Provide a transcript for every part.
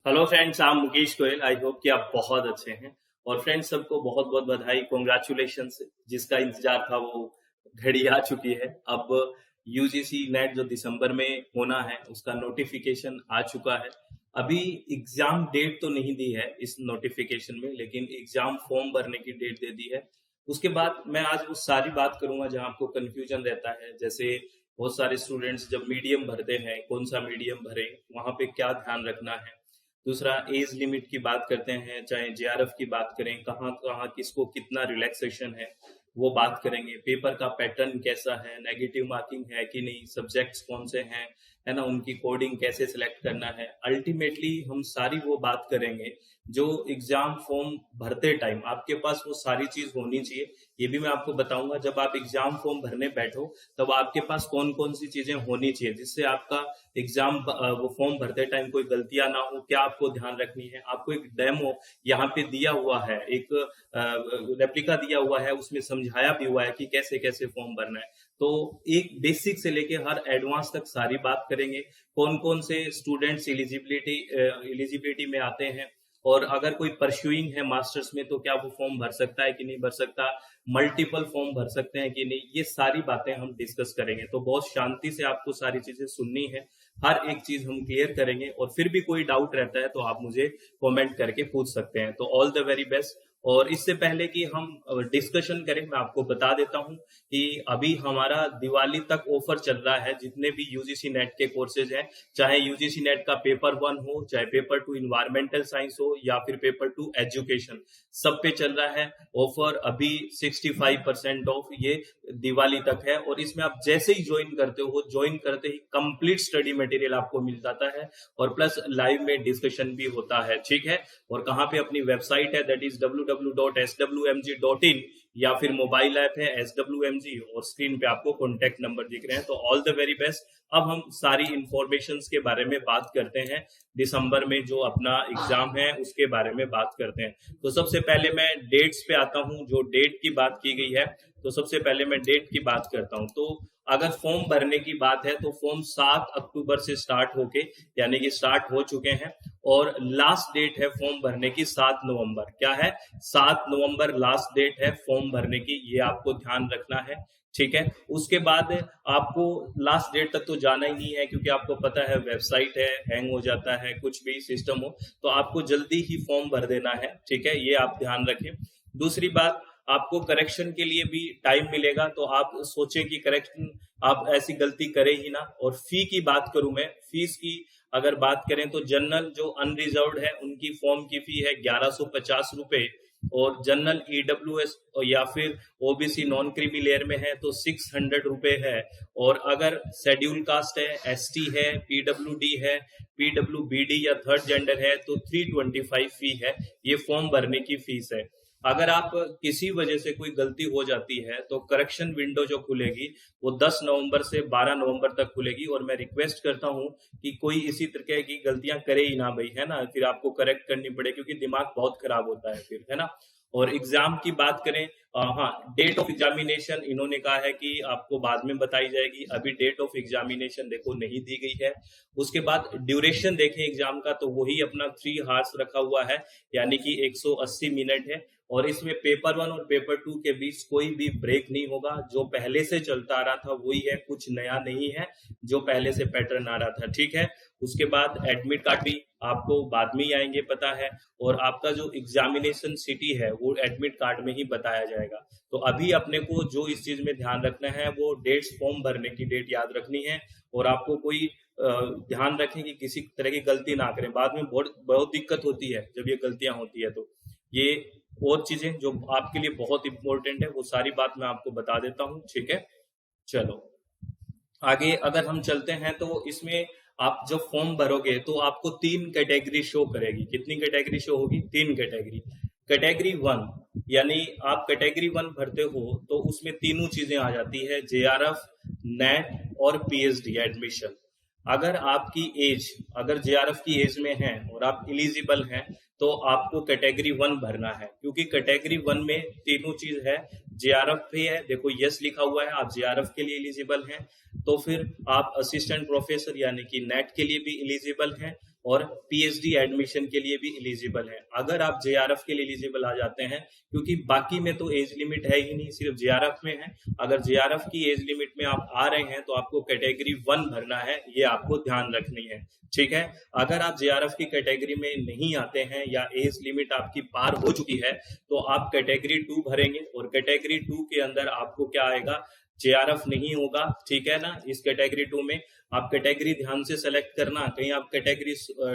Hello friends, I am Mukesh Goyal. I hope कि आप बहुत अच्छे हैं। और फ्रेंड्स, सबको बहुत बहुत बधाई, कॉन्ग्रेचुलेशन। जिसका इंतजार था वो घड़ी आ चुकी है। अब यूजीसी नेट जो दिसंबर में होना है उसका नोटिफिकेशन आ चुका है। अभी एग्जाम डेट तो नहीं दी है इस नोटिफिकेशन में, लेकिन एग्जाम फॉर्म भरने की डेट दे दी है। उसके बाद मैं आज वो सारी बात करूंगा जहां आपको कंफ्यूजन रहता है। जैसे बहुत सारे स्टूडेंट्स जब मीडियम भरते हैं, कौन सा मीडियम भरे, वहां पे क्या ध्यान रखना है। दूसरा, एज लिमिट की बात करते हैं, चाहे जेआरएफ की बात करें, कहाँ कहाँ किसको कितना रिलैक्सेशन है वो बात करेंगे। पेपर का पैटर्न कैसा है, नेगेटिव मार्किंग है कि नहीं, सब्जेक्ट्स कौन से हैं, है ना, उनकी कोडिंग कैसे सिलेक्ट करना है। अल्टीमेटली हम सारी वो बात करेंगे जो एग्जाम फॉर्म भरते टाइम आपके पास वो सारी चीज होनी चाहिए। ये भी मैं आपको बताऊंगा जब आप एग्जाम फॉर्म भरने बैठो तब आपके पास कौन कौन सी चीजें होनी चाहिए जिससे आपका एग्जाम वो फॉर्म भरते टाइम कोई गलतियां ना हो। क्या आपको ध्यान रखनी है, आपको एक डेमो यहाँ पे दिया हुआ है, एक रेप्लिका दिया हुआ है, उसमें समझाया भी हुआ है कि कैसे कैसे फॉर्म भरना है। तो एक बेसिक से लेके हर एडवांस तक सारी बात करेंगे। कौन कौन से स्टूडेंट्स एलिजिबिलिटी में आते हैं, और अगर कोई परस्यूइंग है मास्टर्स में तो क्या वो फॉर्म भर सकता है कि नहीं भर सकता, मल्टीपल फॉर्म भर सकते हैं कि नहीं, ये सारी बातें हम डिस्कस करेंगे। तो बहुत शांति से आपको सारी चीजें सुननी है, हर एक चीज हम क्लियर करेंगे। और फिर भी कोई डाउट रहता है तो आप मुझे कमेंट करके पूछ सकते हैं। तो ऑल द वेरी बेस्ट। और इससे पहले कि हम डिस्कशन करें, मैं आपको बता देता हूं कि अभी हमारा दिवाली तक ऑफर चल रहा है। जितने भी यूजीसी नेट के कोर्सेज हैं, चाहे यूजीसी नेट का पेपर 1 हो, चाहे पेपर 2 इन्वायरमेंटल साइंस हो, या फिर पेपर 2 एजुकेशन, सब पे चल रहा है ऑफर। अभी 65% ऑफ ये दिवाली तक है। और इसमें आप जैसे ही ज्वाइन करते हो, ज्वाइन करते ही कंप्लीट स्टडी मटेरियल आपको मिल जाता है, और प्लस लाइव में डिस्कशन भी होता है। ठीक है। और कहाँ पे, अपनी वेबसाइट है, दैट इज www.swmg.in, या फिर मोबाइल ऐप है SWMG, और स्क्रीन पे आपको कॉन्टेक्ट नंबर दिख रहे हैं। तो ऑल द वेरी बेस्ट। अब हम सारी इंफॉर्मेशन के बारे में बात करते हैं। दिसंबर में जो अपना एग्जाम है उसके बारे में बात करते हैं। तो सबसे पहले मैं डेट्स पे आता हूं। जो डेट की बात की गई है, तो सबसे पहले मैं डेट की बात करता हूं। तो अगर फॉर्म भरने की बात है तो फॉर्म 7 अक्टूबर से स्टार्ट होके, यानी कि स्टार्ट हो चुके हैं, और लास्ट डेट है फॉर्म भरने की 7 नवंबर। क्या है? 7 नवंबर लास्ट डेट है फॉर्म भरने की, ये आपको ध्यान रखना है। ठीक है। उसके बाद आपको लास्ट डेट तक तो जाना ही नहीं है, क्योंकि आपको पता है वेबसाइट है, हैंग हो जाता है, कुछ भी सिस्टम हो, तो आपको जल्दी ही फॉर्म भर देना है। ठीक है, ये आप ध्यान रखें। दूसरी बात, आपको करेक्शन के लिए भी टाइम मिलेगा, तो आप सोचें कि करेक्शन आप ऐसी गलती करें ही ना। और फी की बात करूं मैं, फीस की अगर बात करें तो जनरल जो अनरिजर्व्ड है उनकी फॉर्म की फी है 1150 रुपए, और जनरल ईडब्ल्यूएस या फिर ओबीसी नॉन क्रीमी लेयर में है तो 600 रुपए है। और अगर शेड्यूल कास्ट है, एसटी है, पीडब्ल्यूडी है, पीडब्ल्यूबीडी या थर्ड जेंडर है तो 325 फी है। ये फॉर्म भरने की फीस है। अगर आप किसी वजह से कोई गलती हो जाती है तो करेक्शन विंडो जो खुलेगी वो 10 नवंबर से 12 नवंबर तक खुलेगी। और मैं रिक्वेस्ट करता हूं कि कोई इसी तरह की गलतियां करे ही ना भाई, है ना, फिर आपको करेक्ट करनी पड़े, क्योंकि दिमाग बहुत खराब होता है फिर, है ना। और एग्जाम की बात करें, हाँ, डेट ऑफ एग्जामिनेशन इन्होंने कहा है कि आपको बाद में बताई जाएगी। अभी डेट ऑफ एग्जामिनेशन देखो नहीं दी गई है। उसके बाद ड्यूरेशन देखें एग्जाम का, तो वही अपना 3 हार्स रखा हुआ है, यानी कि 180 मिनट है। और इसमें पेपर 1 और पेपर 2 के बीच कोई भी ब्रेक नहीं होगा। जो पहले से चलता आ रहा था वही है, कुछ नया नहीं है, जो पहले से पैटर्न आ रहा था। ठीक है। उसके बाद एडमिट कार्ड भी आपको बाद में ही आएंगे, पता है। और आपका जो एग्जामिनेशन सिटी है वो एडमिट कार्ड में ही बताया जाएगा। तो अभी अपने को जो इस चीज में ध्यान रखना है वो डेट्स, फॉर्म भरने की डेट याद रखनी है। और आपको कोई ध्यान रखें कि किसी तरह की गलती ना करें, बाद में बहुत बहुत दिक्कत होती है जब ये गलतियां होती है। तो ये और चीजें जो आपके लिए बहुत इंपॉर्टेंट है वो सारी बात मैं आपको बता देता हूँ। ठीक है। चलो आगे अगर हम चलते हैं, तो इसमें आप जब फॉर्म भरोगे तो आपको 3 कैटेगरी शो करेगी। कितनी कैटेगरी शो होगी? 3 कैटेगरी। कैटेगरी 1, यानी आप कैटेगरी 1 भरते हो तो उसमें तीनों चीजें आ जाती है, जेआरएफ, नेट और पीएचडी एडमिशन। अगर आपकी एज, अगर जेआरएफ की एज में है और आप इलिजिबल हैं तो आपको कैटेगरी 1 भरना है, क्योंकि कैटेगरी 1 में तीनों चीज है। जेआरएफ भी है, देखो यस लिखा हुआ है, आप जेआरएफ के लिए एलिजिबल हैं। तो फिर आप असिस्टेंट प्रोफेसर यानी कि नेट के लिए भी एलिजिबल हैं। और पीएचडी एडमिशन के लिए भी एलिजिबल है। अगर आप जेआरएफ के लिए एलिजिबल आ जाते हैं, क्योंकि बाकी में तो एज लिमिट है ही नहीं, सिर्फ जेआरएफ में है। अगर जेआरएफ की एज लिमिट में आप आ रहे हैं तो आपको कैटेगरी 1 भरना है, ये आपको ध्यान रखनी है, ठीक है। अगर आप जेआरएफ की कैटेगरी में नहीं आते हैं या एज लिमिट आपकी पार हो चुकी है तो आप कैटेगरी 2 भरेंगे, और कैटेगरी 2 के अंदर आपको क्या आएगा, जेआरएफ नहीं होगा, ठीक है ना। इस कैटेगरी 2 में आप कैटेगरी ध्यान से सेलेक्ट करना, कहीं आप कैटेगरी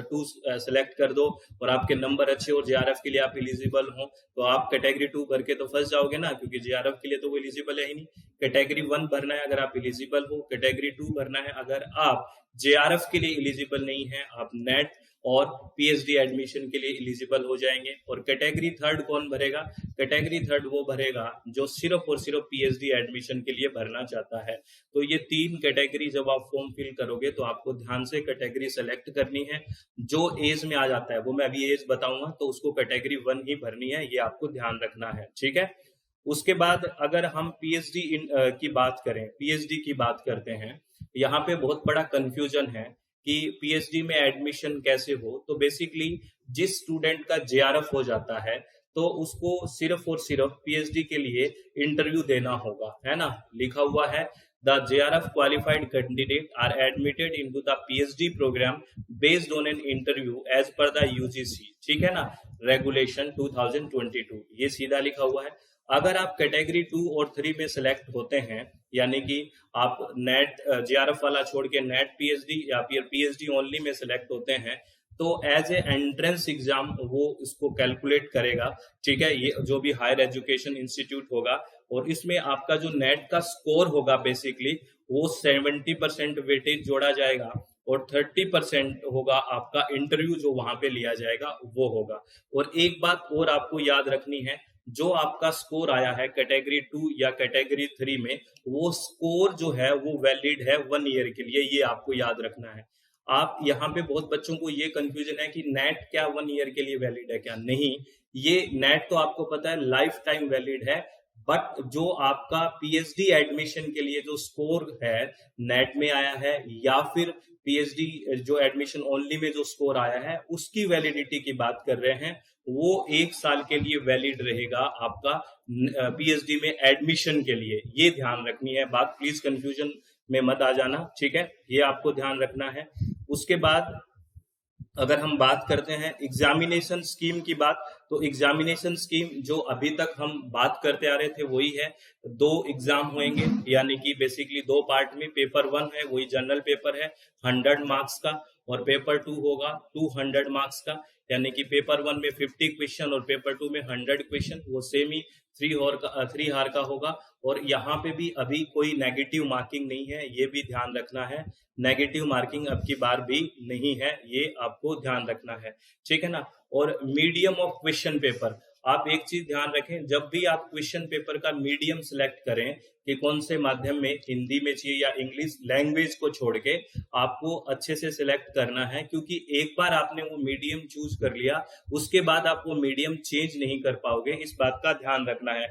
2 सेलेक्ट कर दो और आपके नंबर अच्छे और जेआरएफ के लिए आप एलिजिबल हो तो आप कैटेगरी 2 भर के तो फंस जाओगे ना, क्योंकि जेआरएफ के लिए तो वो एलिजिबल है ही नहीं। कैटेगरी 1 भरना है अगर आप एलिजिबल हो, कैटेगरी 2 भरना है अगर आप जेआरएफ के लिए एलिजिबल नहीं है, आप नेट और पीएचडी एडमिशन के लिए एलिजिबल हो जाएंगे। और कैटेगरी 3 कौन भरेगा, कैटेगरी 3 वो भरेगा जो सिर्फ और सिर्फ पीएचडी एडमिशन के लिए भरना चाहता है। तो ये 3 कैटेगरी जब आप फॉर्म फिल करोगे तो आपको ध्यान से कैटेगरी सेलेक्ट करनी है। जो एज में आ जाता है वो मैं अभी एज बताऊंगा, तो उसको कैटेगरी 1 ही भरनी है, ये आपको ध्यान रखना है, ठीक है। उसके बाद अगर हम पीएचडी की बात करें, पीएचडी की बात करते हैं, यहाँ पे बहुत बड़ा कंफ्यूजन है कि पीएचडी में एडमिशन कैसे हो। तो बेसिकली जिस स्टूडेंट का जेआरएफ हो जाता है तो उसको सिर्फ और सिर्फ पीएचडी के लिए इंटरव्यू देना होगा, है ना। लिखा हुआ है the JRF qualified candidate are admitted into the PhD programme based on an interview as per the UGC, ठीक है ना, रेगुलेशन 2022, ये सीधा लिखा हुआ है। अगर आप कैटेगरी 2 और 3 में सिलेक्ट होते हैं, यानी कि आप नेट जेआरएफ वाला छोड़ के नेट पीएचडी या फिर पीएचडी ओनली में सिलेक्ट होते हैं, तो एज ए एंट्रेंस एग्जाम वो इसको कैलकुलेट करेगा, ठीक है। ये जो भी हायर एजुकेशन इंस्टीट्यूट होगा, और इसमें आपका जो नेट का स्कोर होगा बेसिकली वो 70% वेटेज जोड़ा जाएगा और 30% होगा आपका इंटरव्यू जो वहां पे लिया जाएगा वो होगा। और एक बात और आपको याद रखनी है, जो आपका स्कोर आया है कैटेगरी 2 या कैटेगरी 3 में, वो स्कोर जो है वो वैलिड है 1 ईयर के लिए, ये आपको याद रखना है। आप यहाँ पे बहुत बच्चों को ये कंफ्यूजन है कि नेट क्या 1 ईयर के लिए वैलिड है क्या, नहीं, ये नेट तो आपको पता है लाइफ टाइम वैलिड है, बट जो आपका पीएचडी एडमिशन के लिए जो स्कोर है नेट में आया है या फिर पीएचडी जो एडमिशन ओनली में जो स्कोर आया है उसकी वैलिडिटी की बात कर रहे हैं, वो 1 साल के लिए वैलिड रहेगा आपका पीएचडी में एडमिशन के लिए। ये ध्यान रखनी है बात, प्लीज कंफ्यूजन में मत आ जाना, ठीक है, ये आपको ध्यान रखना है। उसके बाद अगर हम बात करते हैं एग्जामिनेशन स्कीम की बात, तो एग्जामिनेशन स्कीम जो अभी तक हम बात करते आ रहे थे वही है। 2 एग्जाम होंगे, यानी कि बेसिकली 2 पार्ट में। पेपर 1 है वही जनरल पेपर है 100 मार्क्स का, और पेपर 2 होगा 200 मार्क्स का, यानी कि पेपर 1 में 50 क्वेश्चन और पेपर 2 में 100 क्वेश्चन, वो सेम ही 3 हार का होगा। और यहाँ पे भी अभी कोई नेगेटिव मार्किंग नहीं है, ये भी ध्यान रखना है, नेगेटिव मार्किंग अब की बार भी नहीं है, ये आपको ध्यान रखना है, ठीक है ना। और मीडियम ऑफ क्वेश्चन पेपर, आप एक चीज ध्यान रखें, जब भी आप क्वेश्चन पेपर का मीडियम सिलेक्ट करें कि कौन से माध्यम में, हिंदी में चाहिए या इंग्लिश, लैंग्वेज को छोड़ के आपको अच्छे से सिलेक्ट करना है, क्योंकि एक बार आपने वो मीडियम चूज कर लिया उसके बाद आप वो मीडियम चेंज नहीं कर पाओगे, इस बात का ध्यान रखना है,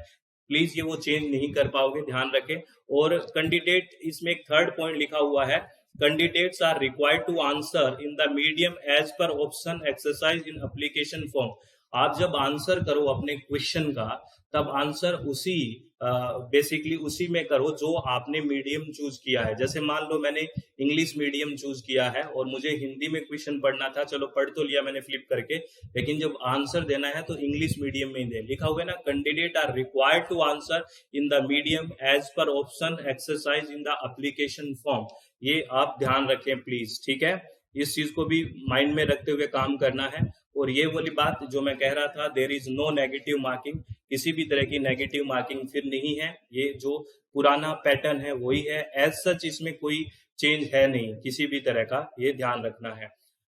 प्लीज ये वो चेंज नहीं कर पाओगे, ध्यान रखें। और कैंडिडेट, इसमें एक 3rd पॉइंट लिखा हुआ है, candidates are required to answer in the medium as per option exercise in application form. आप जब आंसर करो अपने क्वेश्चन का, तब आंसर उसी बेसिकली उसी में करो जो आपने मीडियम चूज किया है। जैसे मान लो मैंने इंग्लिश मीडियम चूज किया है और मुझे हिंदी में क्वेश्चन पढ़ना था, चलो पढ़ तो लिया मैंने फ्लिप करके, लेकिन जब आंसर देना है तो इंग्लिश मीडियम में ही दे। लिखा हुआ है ना, candidate are required to answer in the medium as per option exercise in the application form, ये आप ध्यान रखें प्लीज, ठीक है। इस चीज को भी माइंड में रखते हुए काम करना है। और ये वाली बात जो मैं कह रहा था, there is no negative marking, किसी भी तरह की नेगेटिव मार्किंग फिर नहीं है, ये जो पुराना पैटर्न है वही है, एज सच इसमें कोई चेंज है नहीं किसी भी तरह का, ये ध्यान रखना है।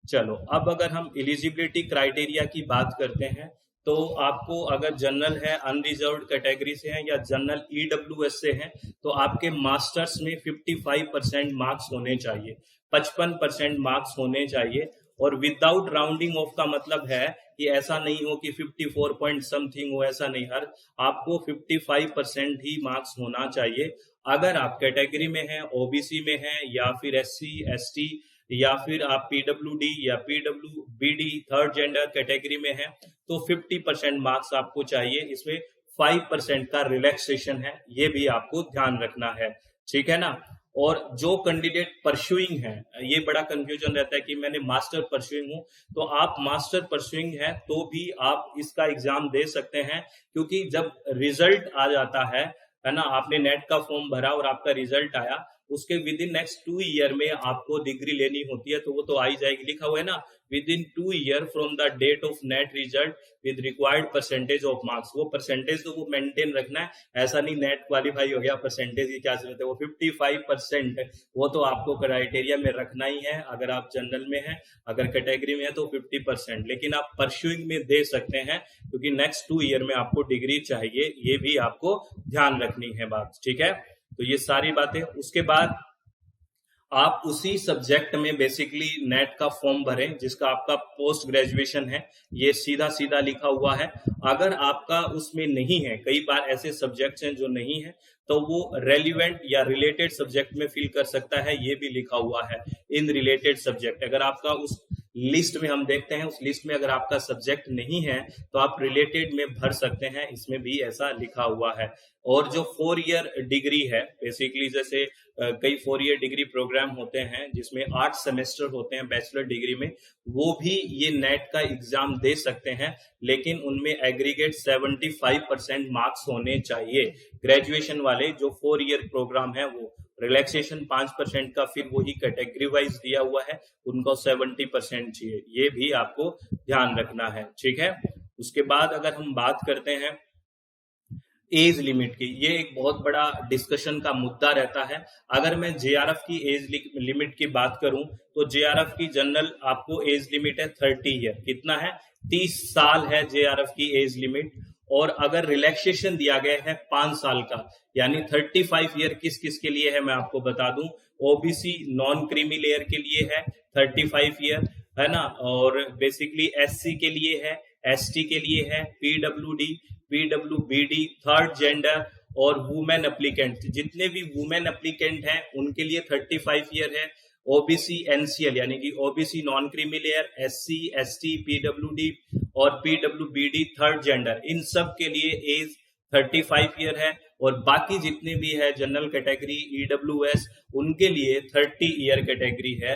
चलो अब अगर हम एलिजिबिलिटी क्राइटेरिया की बात करते हैं, तो आपको अगर जनरल है, अनरिजर्व्ड कैटेगरी से है या जनरल ईडब्ल्यूएस से है, तो आपके मास्टर्स में 55% मार्क्स होने चाहिए, 55% मार्क्स होने चाहिए। और विदाउट राउंडिंग ऑफ का मतलब है कि ऐसा नहीं हो कि 54 पॉइंट समथिंग हो, ऐसा नहीं, हर आपको 55% ही मार्क्स होना चाहिए। अगर आप कैटेगरी में हैं, ओबीसी में हैं या फिर एससी एसटी या फिर आप पीडब्ल्यूडी या पीडब्ल्यूबीडी थर्ड जेंडर कैटेगरी में है तो 50% मार्क्स आपको चाहिए। इसमें 5% का रिलैक्सेशन है, ये भी आपको ध्यान रखना है, ठीक है ना। और जो कैंडिडेट परस्यूइंग है, ये बड़ा कंफ्यूजन रहता है कि मैंने मास्टर परस्यूइंग हूं, तो आप मास्टर परस्यूइंग है तो भी आप इसका एग्जाम दे सकते हैं, क्योंकि जब रिजल्ट आ जाता है ना, आपने नेट का फॉर्म भरा और आपका रिजल्ट आया, उसके विद इन नेक्स्ट 2 ईयर में आपको डिग्री लेनी होती है, तो वो तो आ ही जाएगी। लिखा हुआ है ना, within 2 year from the date of NET result with required percentage of marks. वो परसेंटेज तो वो मेंटेन रखना है, ऐसा नहीं नेट क्वालिफाई हो गया परसेंटेज की क्या जरूरत है। वो 55% वो तो आपको क्राइटेरिया में रखना ही है, अगर आप जनरल में है, अगर कैटेगरी में है तो 50%, लेकिन आप परस्यूइंग में दे सकते हैं क्योंकि नेक्स्ट 2 ईयर में आपको डिग्री चाहिए, ये भी आपको ध्यान रखनी है बात, ठीक है। तो ये सारी बातें, उसके बाद आप उसी सब्जेक्ट में बेसिकली नेट का फॉर्म भरें जिसका आपका पोस्ट ग्रेजुएशन है, ये सीधा सीधा लिखा हुआ है। अगर आपका उसमें नहीं है, कई बार ऐसे सब्जेक्ट्स हैं जो नहीं है, तो वो रेलिवेंट या रिलेटेड सब्जेक्ट में फिल कर सकता है, ये भी लिखा हुआ है इन रिलेटेड सब्जेक्ट। अगर आपका उस लिस्ट में हम देखते हैं, उस लिस्ट में अगर आपका सब्जेक्ट नहीं है तो आप रिलेटेड में भर सकते हैं, इसमें भी ऐसा लिखा हुआ है। और जो 4 ईयर डिग्री है, बेसिकली जैसे कई 4 ईयर डिग्री प्रोग्राम होते हैं जिसमें 8 सेमेस्टर होते हैं बैचलर डिग्री में, वो भी ये नेट का एग्जाम दे सकते हैं, लेकिन उनमें एग्रीगेट 75% मार्क्स होने चाहिए। ग्रेजुएशन वाले जो 4 ईयर प्रोग्राम है, वो रिलैक्सेशन 5% का फिर वही कैटेगरी वाइज दिया हुआ है, उनको 70% चाहिए, ये भी आपको ध्यान रखना है, ठीक है। उसके बाद अगर हम बात करते हैं एज लिमिट की, ये एक बहुत बड़ा डिस्कशन का मुद्दा रहता है। अगर मैं जेआरएफ की एज लिमिट की बात करूं तो जेआरएफ की जनरल आपको एज लिमिट है 30 ईयर, कितना है 30 साल है जेआरएफ की एज लिमिट। और अगर रिलैक्सेशन दिया गया है 5 साल का, यानी 35 ईयर किस किस के लिए है मैं आपको बता दूं, ओबीसी नॉन क्रीमी लेयर के लिए है 35 ईयर, है ना, और बेसिकली एससी के लिए है, एसटी के लिए है, पीडब्ल्यूडी, पीडब्ल्यूबीडी थर्ड जेंडर और वुमेन एप्लीकेंट, जितने भी वुमेन एप्लीकेंट हैं उनके लिए 35 ईयर है। ओबीसी एनसीएल यानी कि OBC non creamy layer, SC, ST, PWD और पीडब्ल्यूबीडी थर्ड जेंडर, इन सब के लिए एज 35 ईयर है। और बाकी जितने भी है जनरल कैटेगरी, ईडब्ल्यूएस, उनके लिए 30 ईयर कैटेगरी है,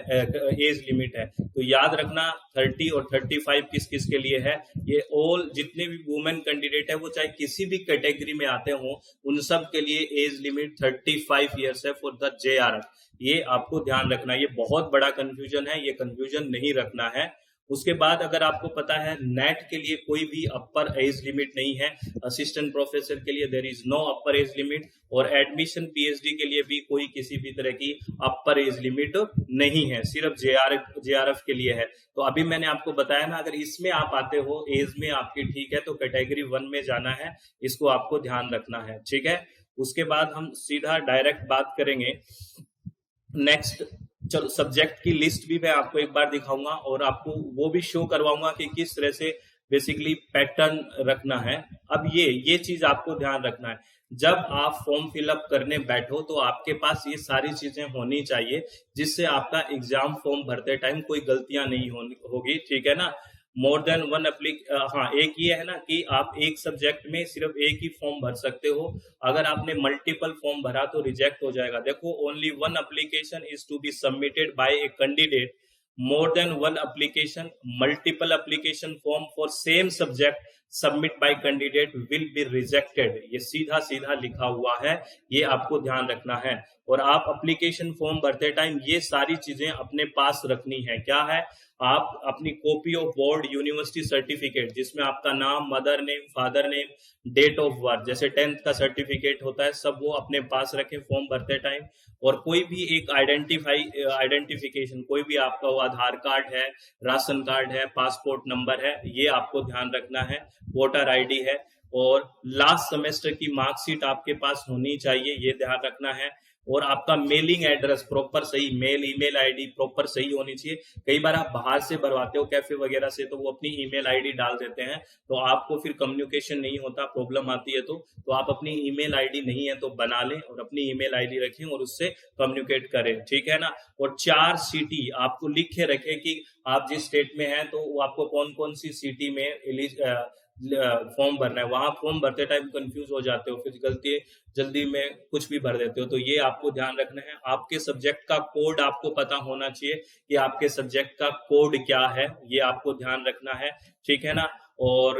एज लिमिट है। तो याद रखना 30 और 35 किस किस के लिए है, ये ऑल जितने भी वुमेन कैंडिडेट है, वो चाहे किसी भी कैटेगरी में आते हो, उन सब के लिए एज लिमिट 35 ईयर्स है फॉर द जेआरएफ। ये आपको ध्यान रखना, ये बहुत बड़ा कंफ्यूजन है, ये कंफ्यूजन नहीं रखना है। उसके बाद अगर आपको पता है नेट के लिए कोई भी अपर एज लिमिट नहीं है, असिस्टेंट प्रोफेसर के लिए there is no upper age limit, और एडमिशन पीएचडी के लिए भी कोई किसी भी तरह की अपर एज लिमिट नहीं है, सिर्फ जेआरएफ के लिए है। तो अभी मैंने आपको बताया ना, अगर इसमें आप आते हो, एज में आपकी ठीक है, तो कैटेगरी 1 में जाना है, इसको आपको ध्यान रखना है, ठीक है। उसके बाद हम सीधा डायरेक्ट बात करेंगे नेक्स्ट। चलो सब्जेक्ट की लिस्ट भी मैं आपको एक बार दिखाऊंगा और आपको वो भी शो करवाऊंगा कि किस तरह से बेसिकली पैटर्न रखना है। अब ये चीज आपको ध्यान रखना है, जब आप फॉर्म फिलअप करने बैठो तो आपके पास ये सारी चीजें होनी चाहिए, जिससे आपका एग्जाम फॉर्म भरते टाइम कोई गलतियां नहीं होगी, ठीक है ना। मोर देन वन एक ये है ना कि आप एक सब्जेक्ट में सिर्फ एक ही फॉर्म भर सकते हो, अगर आपने मल्टीपल फॉर्म भरा तो रिजेक्ट हो जाएगा। देखो, only one application is to be submitted by a candidate, more than one application, multiple application form for same subject submit by candidate will be rejected, ये सीधा सीधा लिखा हुआ है, ये आपको ध्यान रखना है। और आप एप्लीकेशन फॉर्म भरते टाइम ये सारी चीजें अपने पास रखनी है। क्या है, आप अपनी copy of board university certificate, जिसमें आपका नाम, mother name, father name, date of birth, जैसे 10th का सर्टिफिकेट होता है, सब वो अपने पास रखें फॉर्म भरते टाइम। और कोई भी एक आइडेंटिफिकेशन, कोई भी आपका वो आधार कार्ड है, राशन कार्ड है, पासपोर्ट नंबर है, ये आपको ध्यान रखना है, वोटर आईडी है। और लास्ट सेमेस्टर की मार्कशीट आपके पास होनी चाहिए, ये ध्यान रखना है। और आपका मेलिंग एड्रेस प्रॉपर सही, मेल ईमेल आईडी प्रॉपर सही होनी चाहिए। कई बार आप बाहर से भरवाते हो कैफे वगैरह से, तो वो अपनी ईमेल आईडी डाल देते हैं, तो आपको फिर कम्युनिकेशन नहीं होता, प्रॉब्लम आती है। तो आप अपनी ईमेल आईडी नहीं है तो बना लें और अपनी ईमेल आईडी रखें और उससे कम्युनिकेट करें, ठीक है ना। और 4 सिटी आपको लिख के रखें कि आप जिस स्टेट में हैं तो वो आपको कौन कौन सी सिटी में फॉर्म भरना है। वहां फॉर्म भरते टाइम कंफ्यूज हो जाते हो, फिर गलती जल्दी में कुछ भी भर देते हो, तो ये आपको ध्यान रखना है। आपके सब्जेक्ट का कोड आपको पता होना चाहिए कि आपके सब्जेक्ट का कोड क्या है, ये आपको ध्यान रखना है, ठीक है ना। और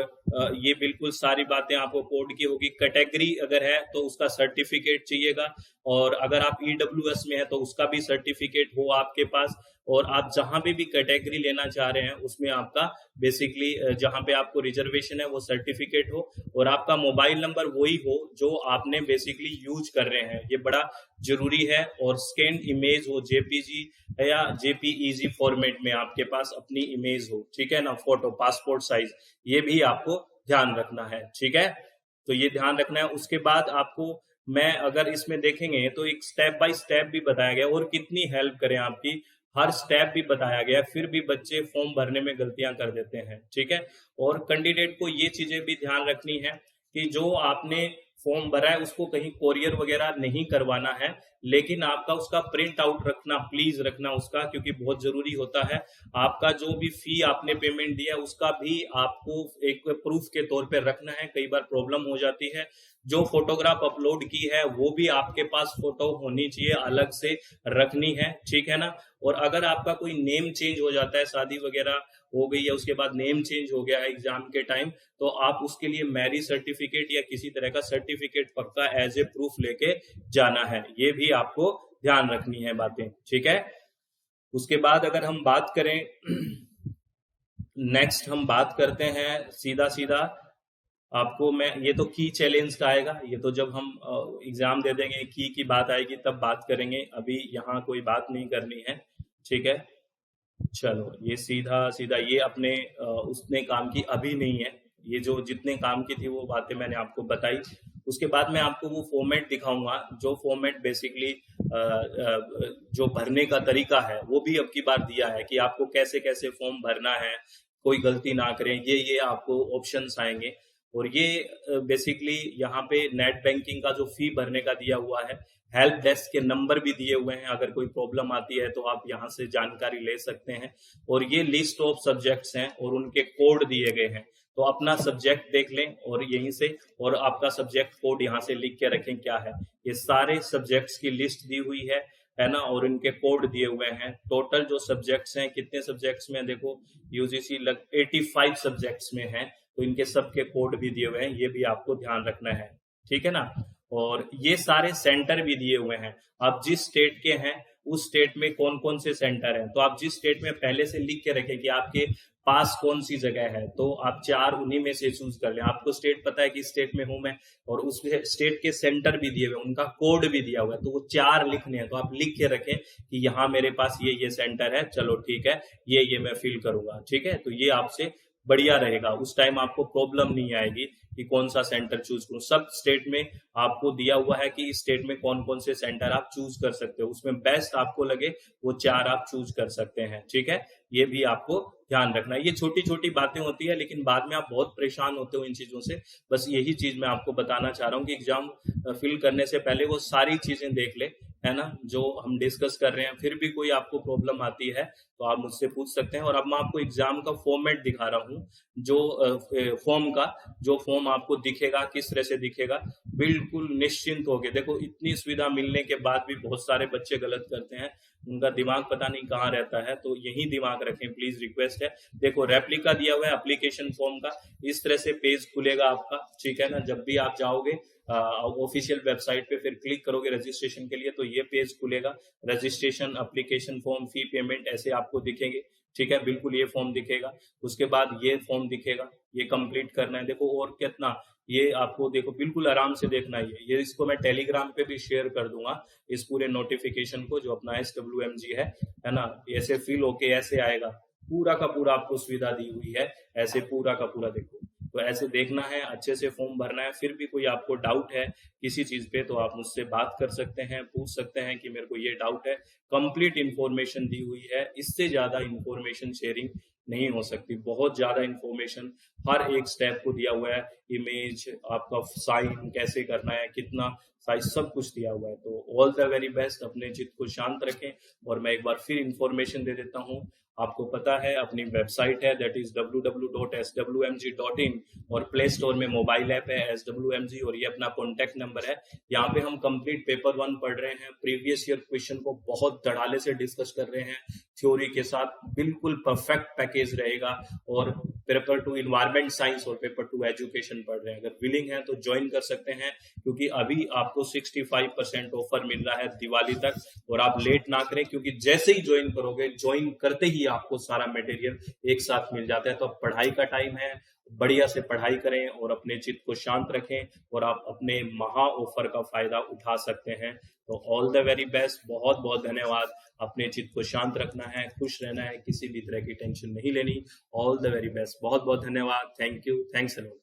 ये बिल्कुल सारी बातें आपको कोड की होगी। कैटेगरी अगर है तो उसका सर्टिफिकेट चाहिएगा, और अगर आप ईडब्ल्यूएस में है तो उसका भी सर्टिफिकेट हो आपके पास। और आप जहां पे भी कैटेगरी लेना चाह रहे हैं उसमें आपका बेसिकली जहां पे आपको रिजर्वेशन है वो सर्टिफिकेट हो, और आपका मोबाइल नंबर वही हो जो आपने बेसिकली यूज कर रहे हैं, ये बड़ा जरूरी है। और स्कैन इमेज हो, जेपीजी या जेपीईजी फॉर्मेट में आपके पास अपनी इमेज हो, ठीक है ना, फोटो पासपोर्ट साइज, ये भी आपको ध्यान रखना है, ठीक है। तो ये ध्यान रखना है। उसके बाद आपको मैं अगर इसमें देखेंगे तो एक स्टेप बाय स्टेप भी बताया गया, और कितनी हेल्प करें आपकी, हर स्टेप भी बताया गया, फिर भी बच्चे फॉर्म भरने में गलतियां कर देते हैं, ठीक है। और कैंडिडेट को ये चीजें भी ध्यान रखनी है कि जो आपने फॉर्म भरा है उसको कहीं कोरियर वगैरह नहीं करवाना है, लेकिन आपका उसका प्रिंट आउट रखना, प्लीज रखना उसका, क्योंकि बहुत जरूरी होता है। आपका जो भी फी आपने पेमेंट दिया उसका भी आपको एक प्रूफ के तौर पे रखना है, कई बार प्रॉब्लम हो जाती है। जो फोटोग्राफ अपलोड की है वो भी आपके पास फोटो होनी चाहिए, अलग से रखनी है, ठीक है ना। और अगर आपका कोई नेम चेंज हो जाता है, शादी वगैरह हो गई है उसके बाद नेम चेंज हो गया है एग्जाम के टाइम, तो आप उसके लिए मैरिज सर्टिफिकेट या किसी तरह का सर्टिफिकेट पक्का एज ए प्रूफ लेके जाना है, ये भी आपको ध्यान रखनी है बातें, ठीक है। उसके बाद अगर हम बात करें नेक्स्ट हम बात करते हैं सीधा सीधा आपको मैं, ये तो की चैलेंज का आएगा, ये तो जब हम एग्जाम दे देंगे की बात आएगी तब बात करेंगे, अभी यहाँ कोई बात नहीं करनी है, ठीक है। चलो ये सीधा सीधा ये अपने उसने काम की अभी नहीं है, ये जो जितने काम की थी वो बातें मैंने आपको बताई। उसके बाद मैं आपको वो फॉर्मेट दिखाऊंगा जो फॉर्मेट बेसिकली जो भरने का तरीका है वो भी अब की बार दिया है कि आपको कैसे कैसे फॉर्म भरना है, कोई गलती ना करें, ये आपको ऑप्शंस आएंगे। और ये बेसिकली यहाँ पे नेट बैंकिंग का जो फी भरने का दिया हुआ है, हेल्प डेस्क के नंबर भी दिए हुए हैं, अगर कोई प्रॉब्लम आती है तो आप यहाँ से जानकारी ले सकते हैं। और ये लिस्ट ऑफ सब्जेक्ट्स हैं और उनके कोड दिए गए हैं, तो अपना सब्जेक्ट देख लें और यहीं से, और आपका सब्जेक्ट कोड यहाँ से लिख के रखें क्या है। ये सारे सब्जेक्ट्स की लिस्ट दी हुई है ना, और इनके कोड दिए हुए हैं। टोटल जो सब्जेक्ट्स हैं, कितने सब्जेक्ट्स में देखो, यूजीसी 85 सब्जेक्ट्स में है, तो इनके सबके कोड भी दिए हुए हैं, ये भी आपको ध्यान रखना है, ठीक है ना। और ये सारे सेंटर भी दिए हुए हैं, आप जिस स्टेट के हैं उस स्टेट में कौन कौन से सेंटर हैं, तो आप जिस स्टेट में पहले से लिख के रखें कि आपके पास कौन सी जगह है, तो आप 4 उन्हीं में से चूज कर लें। आपको स्टेट पता है कि स्टेट में हूं मैं, और उस स्टेट के सेंटर भी दिए हुए, उनका कोड भी दिया हुआ है, तो वो 4 लिखने हैं, तो आप लिख के रखें कि यहाँ मेरे पास ये सेंटर है, चलो ठीक है, ये मैं फिल करूंगा, ठीक है। तो ये आपसे बढ़िया रहेगा, उस टाइम आपको प्रॉब्लम नहीं आएगी कि कौन सा सेंटर चूज करूं। सब स्टेट में आपको दिया हुआ है कि इस स्टेट में कौन कौन से सेंटर आप चूज कर सकते हो, उसमें बेस्ट आपको लगे वो 4 आप चूज कर सकते हैं, ठीक है। ये भी आपको ध्यान रखना है। ये छोटी छोटी बातें होती है लेकिन बाद में आप बहुत परेशान होते हो इन चीजों से, बस यही चीज मैं आपको बताना चाह रहा हूँ कि एग्जाम फिल करने से पहले वो सारी चीजें देख ले, है ना, जो हम डिस्कस कर रहे हैं। फिर भी कोई आपको प्रॉब्लम आती है तो आप मुझसे पूछ सकते हैं। और अब मैं आपको एग्जाम का फॉर्मेट दिखा रहा हूँ, जो फॉर्म का जो फॉर्म आपको दिखेगा, किस तरह से दिखेगा, बिल्कुल निश्चिंत होके देखो। इतनी सुविधा मिलने के बाद भी बहुत सारे बच्चे गलत करते हैं, उनका दिमाग पता नहीं कहाँ रहता है, तो यही दिमाग रखें प्लीज, रिक्वेस्ट है। देखो रेप्लिका दिया हुआ है एप्लीकेशन फॉर्म का, इस तरह से पेज खुलेगा आपका, ठीक है ना। जब भी आप जाओगे ऑफिशियल वेबसाइट पे, फिर क्लिक करोगे रजिस्ट्रेशन के लिए, तो ये पेज खुलेगा, registration, application form, fee payment, ऐसे आपको दिखेंगे, ठीक है। बिल्कुल ये फॉर्म दिखेगा, उसके बाद ये फॉर्म दिखेगा, ये कंप्लीट करना है। देखो और कितना ये आपको, देखो बिल्कुल आराम से देखना है। ये इसको मैं टेलीग्राम पे भी शेयर कर दूंगा, इस पूरे नोटिफिकेशन को, जो अपना SWMG है ना, ऐसे फिल होके ऐसे आएगा, पूरा का पूरा आपको सुविधा दी हुई है, ऐसे पूरा का पूरा देखो। तो ऐसे देखना है, अच्छे से फॉर्म भरना है। फिर भी कोई आपको डाउट है किसी चीज पे तो आप मुझसे बात कर सकते हैं, पूछ सकते हैं कि मेरे को ये डाउट है। कंप्लीट इंफॉर्मेशन दी हुई है, इससे ज्यादा इंफॉर्मेशन शेयरिंग नहीं हो सकती। बहुत ज्यादा इंफॉर्मेशन हर एक स्टेप को दिया हुआ है, इमेज, आपका साइन कैसे करना है, कितना साइज, सब कुछ दिया हुआ है। तो ऑल द वेरी बेस्ट, अपने चित्त को शांत रखें। और मैं एक बार फिर इंफॉर्मेशन दे देता हूँ, आपको पता है अपनी वेबसाइट है दैट इज www.swmg.in और प्ले स्टोर में मोबाइल ऐप है SWMG और ये अपना कॉन्टेक्ट नंबर है। यहाँ पे हम कंप्लीट पेपर 1 पढ़ रहे हैं, प्रीवियस ईयर क्वेश्चन को बहुत धड़ाले से डिस्कस कर रहे हैं थ्योरी के साथ, बिल्कुल परफेक्ट पैकेज रहेगा। और पेपर 2 इन्वायरमेंट साइंस और पेपर 2 एजुकेशन पढ़ रहे हैं। अगर विलिंग है तो ज्वाइन कर सकते हैं, क्योंकि अभी आपको 65% ऑफर मिल रहा है दिवाली तक। और आप लेट ना करें, क्योंकि जैसे ही ज्वाइन करोगे, ज्वाइन करते ही आपको सारा मटेरियल एक साथ मिल जाता है। तो अब पढ़ाई का टाइम है, बढ़िया से पढ़ाई करें और अपने चित्त को शांत रखें और आप अपने महा ऑफर का फायदा उठा सकते हैं। तो ऑल द वेरी बेस्ट, बहुत बहुत धन्यवाद। अपने चित्त को शांत रखना है, खुश रहना है, किसी भी तरह की टेंशन नहीं लेनी। ऑल द वेरी बेस्ट, बहुत बहुत धन्यवाद। Thank you, thanks a lot.